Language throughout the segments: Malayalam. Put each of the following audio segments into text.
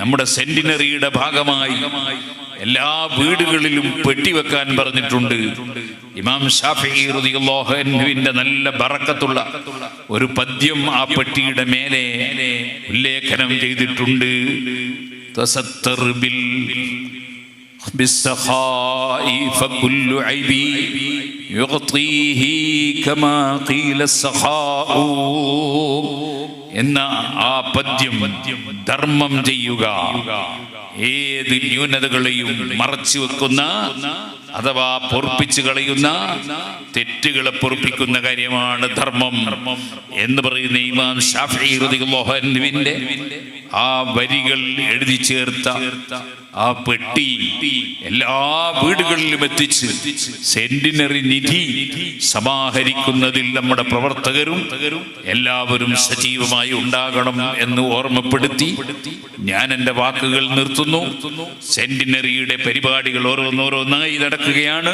നമ്മുടെ സെന്റിനറിയുടെ ഭാഗമായി എല്ലാ വീടുകളിലും പെട്ടിവെക്കാൻ പറഞ്ഞിട്ടുണ്ട്. ഇമാം ശാഫിഈ റളിയല്ലാഹു അൻഹുവിന്റെ നല്ല ബറക്കത്തുള്ള ഒരു പദ്യം ആ പെട്ടിയുടെ മേലെ ഉല്ലേഖനം ചെയ്തിട്ടുണ്ട്. തസത്തർ بالسخاء فكل عيبي يغطيه كما قيل السخاء എന്ന ആ പദ്യം ധർമ്മം ചെയ്യുക, ഏത് ന്യൂനതകളെയും മറച്ചു വെക്കുന്ന അഥവാ പൊറുപ്പിച്ചു കളയുന്ന തെറ്റുകളെ പൊറുപ്പിക്കുന്ന കാര്യമാണ് ധർമ്മം എന്ന് പറയുന്ന ഇമാം ശാഫിഈ റളിയല്ലാഹു അൻഹുവിന്റെ ആ വരികൾ എഴുതി ചേർത്ത ആ പെട്ടി എല്ലാ വീടുകളിലും എത്തിച്ച് സെന്റിനറി നിധി സമാഹരിക്കുന്നതിൽ നമ്മുടെ പ്രവർത്തകരും എല്ലാവരും സജീവമായി ഉണ്ടാകണം എന്ന് ഓർമ്മപ്പെടുത്തി ഞാൻ എൻ്റെ വാക്കുകൾ നിർത്തുന്നു. സെന്റിനറിയുടെ പരിപാടികൾ ഓരോന്നോരോന്നായി നടക്കുകയാണ്.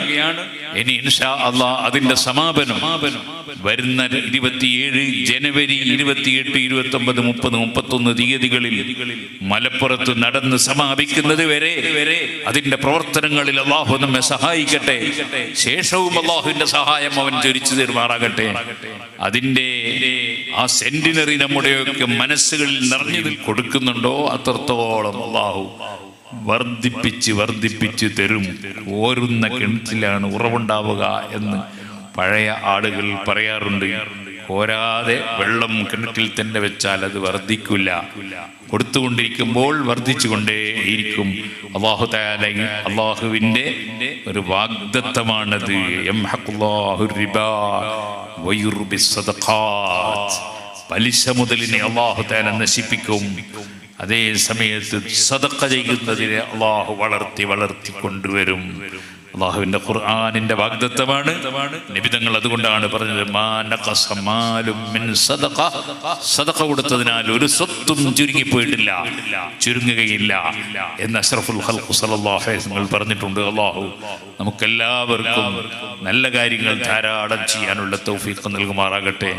ഇനി ഇൻഷാ അല്ലാഹ് അതിന്റെ സമാപനം വരുന്ന 27 ജനുവരി 28, 29, 30, 31 തീയതികളിൽ മലപ്പുറത്ത് നടന്ന് സമാപിക്കുന്നത് വരെ അതിന്റെ പ്രവർത്തനങ്ങളിൽ അല്ലാഹു നമ്മെ സഹായിക്കട്ടെ. ശേഷവും അല്ലാഹുവിന്റെ സഹായം അവൻ ചൊരിച്ചു തരുമാറാകട്ടെ. അതിന്റെ ആ സെന്റിനറി നമ്മുടെയൊക്കെ മനസ്സുകളിൽ നിറഞ്ഞതിൽ കൊടുക്കുന്നുണ്ടോ അത്രത്തോളം അല്ലാഹു വർദ്ധിപ്പിച്ച് തരും. ഓരുന്ന കിണറ്റിലാണ് ഉറവുണ്ടാവുക എന്ന് പഴയ ആളുകൾ പറയാറുണ്ട്. കോരാതെ വെള്ളം കിണറ്റിൽ തന്നെ വെച്ചാൽ അത് വർദ്ധിക്കില്ല. കൊടുത്തുകൊണ്ടിരിക്കുമ്പോൾ വർദ്ധിച്ചുകൊണ്ടേയിരിക്കും. അല്ലാഹു തആല അല്ലാഹുവിൻ്റെ ഒരു വാഗ്ദത്തമാണത്. യംഹഖുല്ലാഹു റിബാ വയുർബിസ് സദഖാത്ത്. പലിശ മുതലിനെ അല്ലാഹു തആല നശിപ്പിക്കും. അതേ സമയത്ത് സദഖ ചെയ്യുന്നതിനെ അല്ലാഹു വളർത്തി കൊണ്ടുവരും. അല്ലാഹുവിന്റെ ഖുർആനിന്റെ വാഗ്ദത്തമാണ്. നബി തങ്ങൾ അതുകൊണ്ടാണ് പറഞ്ഞത് മാ നഖസ മാലും മിൻ സദഖ. സദഖ കൊടുത്തതിനാൽ ഒരു സ്വത്തും ചുരുങ്ങിപ്പോയിട്ടില്ല, ചുരുങ്ങുകയില്ല എന്ന് അഷ്റഫുൽ ഖൽഖ് സല്ലല്ലാഹു അലൈഹി വസല്ലം പറഞ്ഞിട്ടുണ്ട്. അല്ലാഹു നമുക്കെല്ലാവർക്കും നല്ല കാര്യങ്ങൾ ധാരാളം ചെയ്യാനുള്ള തൗഫീഖ് നൽകുമാറാകട്ടെ.